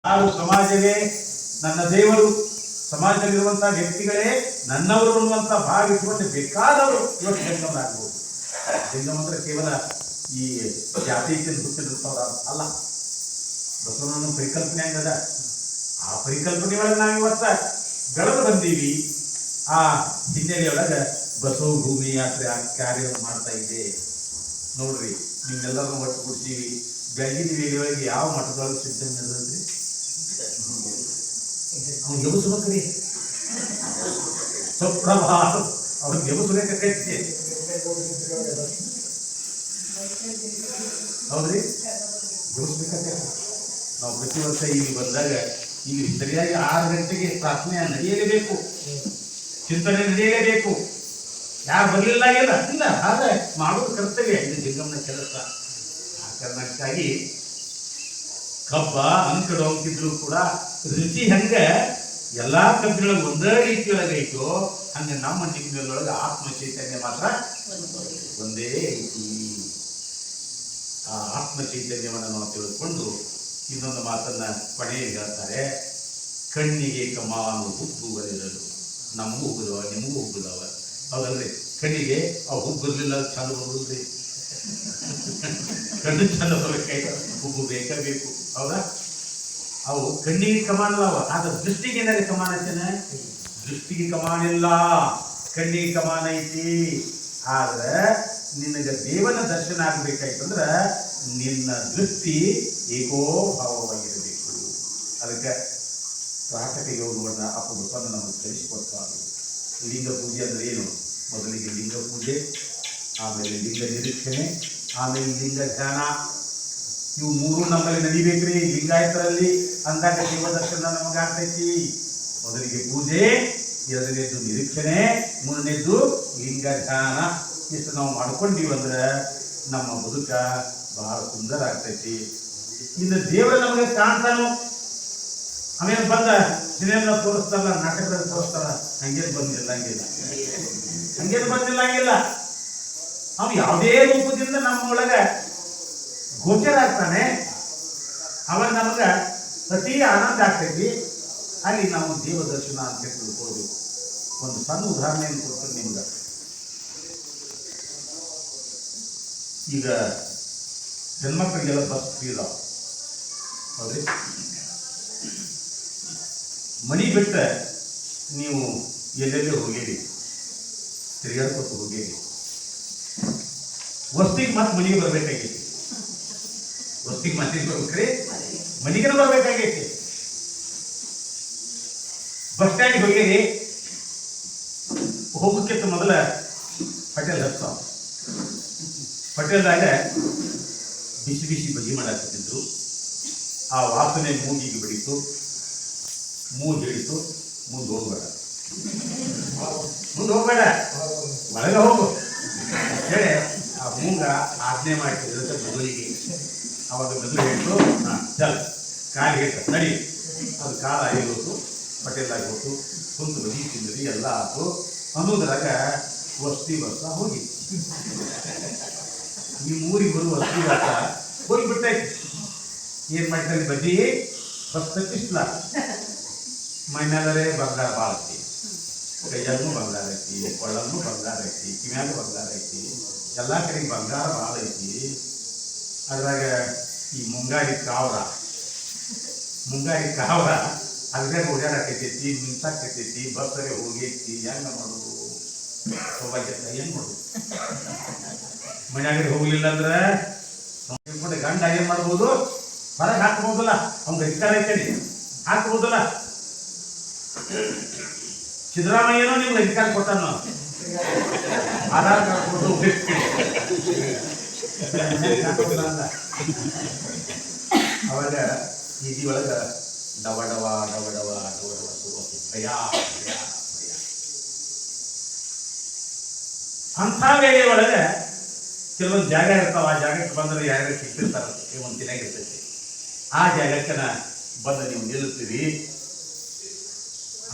ಯಾರು ಸಮಾಜವೇ ನನ್ನ ದೇವರು, ಸಮಾಜದಲ್ಲಿರುವಂತಹ ವ್ಯಕ್ತಿಗಳೇ ನನ್ನವರು ಅನ್ನುವಂತ ಭಾವಿಸಿಕೊಂಡು ಬೇಕಾದವರು ಇವತ್ತು ಜಂಗಮರಾಗಬಹುದು. ಜಂಗಮ ಅಂದ್ರೆ ಕೇವಲ ಈ ಜಾತೀಯತೆಯನ್ನು ಹುಟ್ಟಿರ್ತವ್ರ ಅಲ್ಲ. ಬಸವಣ್ಣನ ಪರಿಕಲ್ಪನೆ ಹಂಗದ. ಆ ಪರಿಕಲ್ಪನೆ ಒಳಗೆ ನಾವು ಇವತ್ತ ಬೆಳೆದು ಬಂದೀವಿ. ಆ ಹಿನ್ನೆಲೆಯೊಳಗೆ ಬಸವ ಭೂಮಿ ಯಾತ್ರೆ ಕಾರ್ಯವನ್ನು ಮಾಡ್ತಾ ಇದೆ. ನೋಡ್ರಿ, ನಿಮ್ಮೆಲ್ಲರನ್ನು ಒಟ್ಟುಗೂಡಿಸೀವಿ. ಬೆಳಗಿನ ವೇಳೆಯೊಳಗೆ ಯಾವ ಮಠದೊಳಗೆ ಸಿದ್ಧತೆ ನಡೆದ್ರಿ? ಅವ್ನು ಎಬಸ್ಬೇಕ್ರಿ, ಸುಪ್ರಭಾತ ಅವ್ರಿಗೆ ಎಬಸ್ಬೇಕಾಗೈತಿ. ಹೌದ್ರಿ, ಎಬಸ್ಬೇಕಾಗೈತಿ. ನಾವು ಪ್ರತಿ ವರ್ಷ ಇಲ್ಲಿ ಬಂದಾಗ ಇಲ್ಲಿ ಸರಿಯಾಗಿ 6 ಗಂಟೆಗೆ ಪ್ರಾರ್ಥನೆ ನಡೆಯಲೇಬೇಕು, ಚಿಂತನೆ ನಡೆಯಲೇಬೇಕು. ಯಾರು ಬರಲಿಲ್ಲ ಇಲ್ಲ ಆದ್ರೆ ಮಾಡೋದು ಕರ್ತವ್ಯ, ಇದು ಜಂಗಮನ ಕೆಲಸ. ಆ ಕಾರಣಕ್ಕಾಗಿ ಕಬ್ಬ ಅಂಕಡು ಅಂಕಿದ್ರು ಕೂಡ ರುಚಿ ಹಂಗ ಎಲ್ಲಾ ಕಬ್ಬಿನೊಳಗೆ ಒಂದೇ ರೀತಿಯೊಳಗೈತೋ ಹಂಗ ನಮ್ಮ ನಿಮ್ಮೊಳಗೆ ಆತ್ಮ ಚೈತನ್ಯ ಮಾತ್ರ ಒಂದೇ ರೀತಿ. ಆ ಆತ್ಮ ಚೈತನ್ಯವನ್ನು ನಾವು ತಿಳಿದುಕೊಂಡು ಇನ್ನೊಂದು ಮಾತನ್ನ ಕೊನೆಯಲ್ಲಿ ಹೇಳ್ತಾರೆ, ಕಣ್ಣಿಗೆ ಕಮಾನು ಹುಬ್ಬುಗಳಿರಲು. ನಮಗೂ ಹುಬ್ಬುದವ, ನಿಮಗೂ ಹುಬ್ಬುದವ, ಹೌದಲ್ರಿ? ಕಣ್ಣಿಗೆ ಆ ಹುಬ್ಬುರ್ಲಿಲ್ಲ ಚಂದ ಬರುದ್ರಿ. ಕಣ್ಣು ಚಂದ ಬರಬೇಕಾಯ್ತು, ಹುಬ್ಬು ಬೇಕು, ಹೌದಾ? ಅವು ಕಣ್ಣಿಗೆ ಕಮಾನಲ್ಲವ, ಆದ್ರೆ ದೃಷ್ಟಿಗೆ ಏನಾದ್ರೆ ಕಮಾನ ಐತೇನೆ? ದೃಷ್ಟಿಗೆ ಕಮಾನಿಲ್ಲ, ಕಣ್ಣಿಗೆ ಕಮಾನ ಐತಿ. ಆದ್ರೆ ನಿನಗೆ ದೇವನ ದರ್ಶನ ಆಗ್ಬೇಕಾಯ್ತಂದ್ರ ನಿನ್ನ ದೃಷ್ಟಿ ಏಕೋಭಾವವಾಗಿರಬೇಕು. ಅದಕ್ಕೆ ರಾಟಕ ಯೋಗವನ್ನ ಅಪ್ಪ ಬಸವಣ್ಣ ನಮಗೆ ಕಲಿಸಿಕೊಡ್ತಾರೆ. ಲಿಂಗ ಪೂಜೆ ಅಂದ್ರೆ ಏನು? ಮೊದಲಿಗೆ ಲಿಂಗ ಪೂಜೆ, ಆಮೇಲೆ ಲಿಂಗ ನಿರೀಕ್ಷಣೆ, ಆಮೇಲೆ ಲಿಂಗ ಧ್ಯಾನ. ಇವು 3 ನಮ್ಮಲ್ಲಿ ನಡಿಬೇಕ್ರಿ. ಲಿಂಗಾಯತರಲ್ಲಿ ಅಂದಾಗ ದೇವ ದರ್ಶನ ನಮಗಾಗ್ತೈತಿ. ಮೊದಲಿಗೆ ಪೂಜೆ, 2ನೇದ್ದು ನಿರೀಕ್ಷಣೆ, 3ನೇದ್ದು ಲಿಂಗ ಧ್ಯಾನ. ಇಷ್ಟು ನಾವು ಮಾಡ್ಕೊಂಡಿವಂದ್ರೆ ನಮ್ಮ ಬದುಕ ಬಹಳ ಸುಂದರ ಆಗ್ತೈತಿ. ಇನ್ನು ದೇವರ ನಮಗೆ ಕಾಣ್ತಾನು. ಆಮೇಲೆ ಬಂದ ಸಿನಿಮಾ ತೋರಿಸ್ತಾರಲ್ಲ, ನಾಟಕದಲ್ಲಿ ತೋರಿಸ್ತಾರ, ಹಂಗೇನು ಬಂದಿಲ್ಲ ಅವ ಯಾವುದೇ ರೂಪದಿಂದ ನಮ್ಮ ಒಳಗ ಗೋಚರ ಆಗ್ತಾನೆ. ಅವಾಗ ನಮಗ ಅತಿ ಆನಂದ ಆಗ್ತೈತಿ. ಅಲ್ಲಿ ನಾವು ದೇವ ದರ್ಶನ ಅಂತ ತಿಳ್ಕೊಳ್ಬೇಕು. ಒಂದು ಸಣ್ಣ ಉದಾಹರಣೆಯನ್ನು ಕೊಡ್ತೀನಿ ನಿಮ್ಗೆ. ಈಗ ಹೆಣ್ಮಕ್ಳಿಗೆಲ್ಲ ಬಸ್ ಫ್ರೀ ಇದಾವ, ಹೌದ್ರಿ? ಮನಿ ಬಿಟ್ಟ ನೀವು ಎಲ್ಲೆಲ್ಲಿ ಹೋಗಿರಿ, ತಿರುಗಾಡ್ಕೊತ ಹೋಗಿರಿ, ವಸ್ತಿಗೆ ಮತ್ತೆ ಮನೆಗೆ ಬರ್ಬೇಕಾಗೈತಿ. ವಸ್ತಿಗೆ ಮನೆಗೆ ಬರ್ಬೇಕ್ರಿ, ಮನೆಗೆ ಬರ್ಬೇಕಾಗೈತಿ. ಬಸ್ ಸ್ಟ್ಯಾಂಡ್ಗೆ ಹೋಗಿರಿ, ಹೋಗಕ್ಕಿಂತ ಮೊದಲ ಹೋಟೆಲ್ ಹತ್ತಾವ. ಹೋಟೆಲ್ದಾಗ ಬಿಸಿ ಬಿಸಿ ಬಜ್ಜಿ ಮಾಡಾಕತ್ತಿದ್ರು. ಆ ವಾಸನೆ ಮೂಗಿಗೆ ಬಿಡಿತು, ಮೂಗು ಹಿಡಿತು. ಮುಂದೆ ಹೋಗ್ಬೇಡ, ಒಳಗೆ ಹೋಗು ಹೇಳಿ ಆ ಮೂಗ ಆಜ್ಞೆ ಮಾಡ್ತಿದ್ರೆ ಮೆದುಳಿಗೆ. ಅವಾಗ ಮೆದುಳು ಹೇಳ್ತು, ಚಲ್ ಕಾಲು ಹೇಳ್ತ ನಡಿ. ಅದು ಕಾಲ ಆಗಿರೋದು, ಹೋಟೆಲ್ದಾಗಿ ಹೋತು, ಕುಂತು ಬದಿ ತಿಂದ್ರಿ, ಎಲ್ಲ ಆಯ್ತು ಅನ್ನೋದ್ರಾಗ ವಸ್ತಿ ಬಸ್ ಹೋಗಿ ಈ ಊರಿಗೆ ಬರುವ ವಸ್ತಿ ಬಸ್ ಹೋಗಿಬಿಟ್ಟೈತಿ. ಏನ್ ಮಾಡ್ತಾರೆ? ಬಜ್ಜಿ ಬಸ್ ತಪ್ಪಿಸ್ಲ. ಮೈಮೇಲರೇ ಬಂಗಾರ ಭಾಳ ಐತಿ, ಕೈಯಾಗೂ ಬಂಗಾರ ಐತಿ, ಕೊಳ್ಳಲ್ಲೂ ಬಂಗಾರ ಐತಿ, ಕಿವ್ಯಾಗ ಬಂಗಾರ ಐತಿ, ಎಲ್ಲ ಕಡೆಗೆ ಬಂಗಾರ ಭಾಳ ಐತಿ. ಅದ್ರಾಗ ಈ ಮುಂಗಾರಿ ಕಾವ್ರ ಅದ್ರಾಗ ಓಡಾಡಕೈತೈತಿ, ನಿಂತಾಕೈತೈತಿ, ಬಸ್ಸರೆ ಹೋಗೈತಿ. ಹೆಂಗ ಮಾಡೋದು? ಸೌಭಾಗ್ಯತ ಏನ್ ಮಾಡೋದು? ಮನ್ಯಾಗ ಹೋಗ್ಲಿಲ್ಲ ಅಂದ್ರೆ ಗಂಡ ಏನ್ ಮಾಡ್ಬೋದು? ಹೊರಗೆ ಹಾಕ್ಬೋದಲ್ಲ, ಅವ್ನ ಅಧಿಕಾರ ಐತೇನಿ, ಹಾಕ್ಬೋದಲ್ಲ. ಸಿದ್ದರಾಮಯ್ಯನೋ ನಿಮ್ಗೆ ಅಧಿಕಾರ ಕೊಟ್ಟಾನು, ಆಧಾರ್ ಕಾರ್ಡ್ ಕೊಟ್ಟು ಅವಾಗ ಈದಿ ಒಳಗ ಡವ ಡವ ಡವ ಡವ ಡವ ಡವ ಭಯ ಭಯ ಭಯ. ಅಂಥ ವೇಳೆ ಒಳಗೆ ಕೆಲವೊಂದು ಜಾಗ ಇರ್ತಾವ. ಆ ಜಾಗಕ್ಕೆ ಬಂದ್ರೆ ಯಾರ್ಯಾರು ಸಿಕ್ಕಿರ್ತಾರ, ಒಂದು ಚೆನ್ನಾಗಿರ್ತೈತಿ. ಆ ಜಾಗಕ್ಕೆ ಬಂದು ನೀವು ನಿಲ್ಲುತ್ತೀರಿ.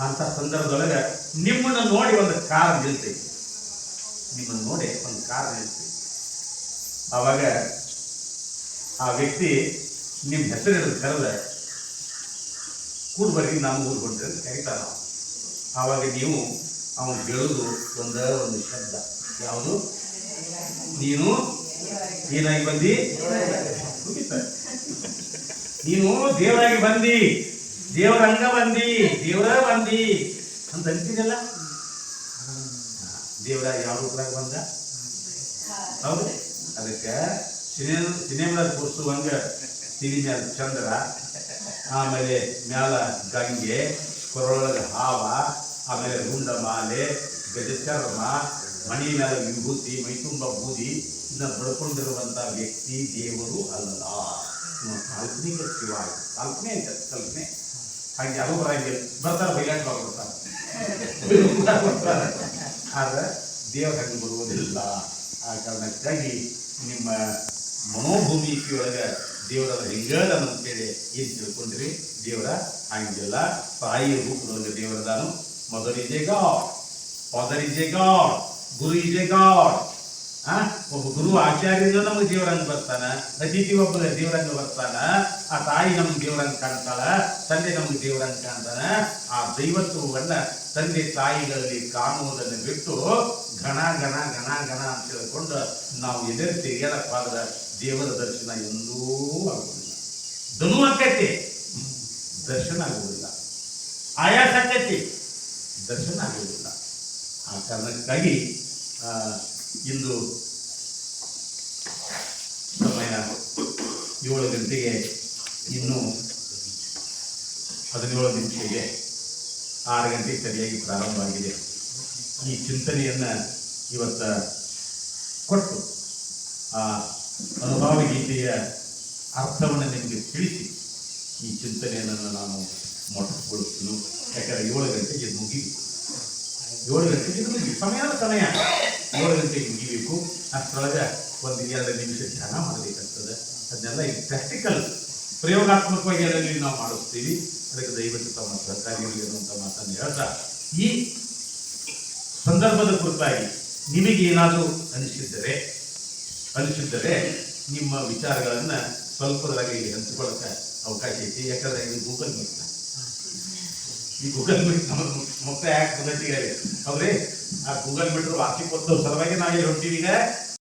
ಅಂತ ಸಂದರ್ಭದೊಳಗೆ ನಿಮ್ಮನ್ನು ನೋಡಿ ಒಂದು ಕಾರ್ ನಿಲ್ತೈತಿ. ಆವಾಗ ಆ ವ್ಯಕ್ತಿ ನಿಮ್ಮ ಹೆಸರು ಕರೆದ ಕೂಡ್ ಬರ್ರಿ ನಾನು ಊರು ಹೊಂಟ್ರಿ ಅಂತ ಕರೀತಾರ ನಾವು. ಆವಾಗ ನೀವು ಅವನು ಹೇಳೋದು ಒಂದು ಶಬ್ದ ಯಾವುದು? ನೀನು ಏನಾಗಿ ಬಂದಿ? ನೀನು ದೇವರಾಗಿ ಬಂದಿ, ದೇವರಂಗ ಬಂದಿ, ದೇವರ ಬಂದಿ ಅಂತ ಅಂತಿದೆಲ್ಲ. ದೇವರ ಯಾವ ರೂಪದಾಗ ಬಂದ? ಹೌದು. ಅದಕ್ಕೆ ಸಿನಿಮಾದ ತೋರಿಸುವಂಗ ತಿಳಿ ಮ್ಯಾಲ ಚಂದ್ರ, ಆಮೇಲೆ ಮ್ಯಾಲ ಗಂಗೆ, ಕೊರಳೊಳಗ ಹಾವ, ಆಮೇಲೆ ರುಂಡ ಮಾಲೆ, ಗಜಚರ್ಮ, ಮಣಿ ಮೇಲೆ ವಿಭೂತಿ, ಮೈತುಂಬ ಬೂದಿ, ಇದನ್ನ ಬಡ್ಕೊಂಡಿರುವಂತ ವ್ಯಕ್ತಿ ದೇವರು ಅಲ್ಲ. ಕಾಲ್ಪನಿಕ ಶಿವ, ಕಲ್ಪನೆ ಅಂತ ಕಲ್ಪನೆ. ಹಾಗೆ ಯಾರು ಬರಂಗಿಲ್ಲ, ಬರ್ತಾರೆ ಬೈಲಾಟ ಬರ್ತಾರೆ. ಆದ್ರೆ ದೇವರ ಹಂಗೆ ಬರುವುದಿಲ್ಲ. ಆ ಕಾರಣಕ್ಕಾಗಿ ನಿಮ್ಮ ಮನೋಭೂಮಿಕೆಯೊಳಗೆ ದೇವರ ಹೆಂಗದ ಅಂತೇಳಿ ಏನ್ ತಿಳ್ಕೊಂಡ್ರಿ? ದೇವರ ಹಂಗಿಲ್ಲ. ತಾಯಿಯ ರೂಪದೊಳಗೆ ದೇವರದಾನು. Mother is a god, father is a god, guru is a god. ಒಬ್ಬ ಗುರು ಆಚಾರ್ಯನ ನಮಗೆ ದೇವರಂಗ ಬರ್ತಾನ, ಅತಿಥಿ ಒಬ್ಬ ದೇವರಂಗ ಬರ್ತಾನ, ಆ ತಾಯಿ ನಮ್ಗೆ ದೇವರಂಗ ಕಾಣ್ತಾಳ, ತಂದೆ ನಮ್ಗೆ ದೇವರಂಗ ಕಾಣ್ತಾನ. ಆ ದೈವತ್ವವನ್ನ ತಂದೆ ತಾಯಿಗಳಲ್ಲಿ ಕಾಣುವುದನ್ನು ಬಿಟ್ಟು ಘನ ಘನ ಘನ ಘನ ಅಂತ ಹೇಳ್ಕೊಂಡು ನಾವು ಎದುರು ತೆಗೆಯಲಕ್ಕಾಗದ ದೇವರ ದರ್ಶನ ಎಂದೂ ಆಗುವುದಿಲ್ಲ. ಧನು ಆಕೈತಿ, ದರ್ಶನ ಆಗುವುದಿಲ್ಲ. ಆಯಾಸ ಆಕೈತಿ, ದರ್ಶನ ಆಗುವುದಿಲ್ಲ. ಆ ಕಾರಣಕ್ಕಾಗಿ ಇಂದು ಸಮಯ 7 ಗಂಟೆಗೆ ಇನ್ನೂ 17 ನಿಮಿಷಕ್ಕೆ 6 ಗಂಟೆಗೆ ಸರಿಯಾಗಿ ಪ್ರಾರಂಭ ಆಗಿದೆ. ಈ ಚಿಂತನೆಯನ್ನ ಇವತ್ತ ಕೊಟ್ಟು ಆ ಅನುಭವ ಗೀತೆಯ ಅರ್ಥವನ್ನು ನಿಮಗೆ ತಿಳಿಸಿ ಈ ಚಿಂತನೆಯನ್ನು ನಾನು ಮೊಟಕುಗೊಳಿಸ್ತೀನಿ. ಯಾಕಂದ್ರೆ 7 ಗಂಟೆಗೆ ಮುಗಿಬೇಕು. 7 ಗಂಟೆಗೆ ಮುಗಿ ಸಮಯ 7 ಗಂಟೆಗೆ ಮುಗಿಬೇಕು. ಅಷ್ಟರೊಳಗೆ 1-2 ನಿಮಿಷ ಧ್ಯಾನ ಮಾಡಬೇಕಾಗ್ತದೆ. ಅದನ್ನೆಲ್ಲ ಈಗ ಪ್ರಾಕ್ಟಿಕಲ್ ಪ್ರಯೋಗಾತ್ಮಕವಾಗಿ ಅದರಲ್ಲಿ ನಾವು ಮಾಡಿಸ್ತೀವಿ. ಅದಕ್ಕೆ ದಯವಿಟ್ಟು ತಮ್ಮ ಸಹಕಾರಿಗಳಿಗೆ ಅನ್ನುವಂಥ ಮಾತನ್ನು ಹೇಳ್ತಾ, ಈ ಸಂದರ್ಭದ ಕುರಿತಾಗಿ ನಿಮಗೆ ಏನಾದರೂ ಅನಿಸಿದ್ದರೆ ನಿಮ್ಮ ವಿಚಾರಗಳನ್ನು ಸ್ವಲ್ಪದರಾಗಿ ಹಂಚಿಕೊಳ್ಳಕ್ಕೆ ಅವಕಾಶ ಐತಿ. ಯಾಕಂದ್ರೆ ಇದು ಗೂಗಲ್ ಮೀಟ್, ಈ ಗೂಗಲ್ ಮೀಟ್ ಮತ್ತೆ ಯಾಕೆ ಬಂದೈತಿ ಅವ್ರಿ? ಆ ಗೂಗಲ್ ಮೀಟ್ ವಾರ್ಷಿಕೋತ್ಸವ ಸಲುವಾಗಿ ನಾವು ಇಲ್ಲಿ ಹೊಂಟೀವಿ. ಈಗ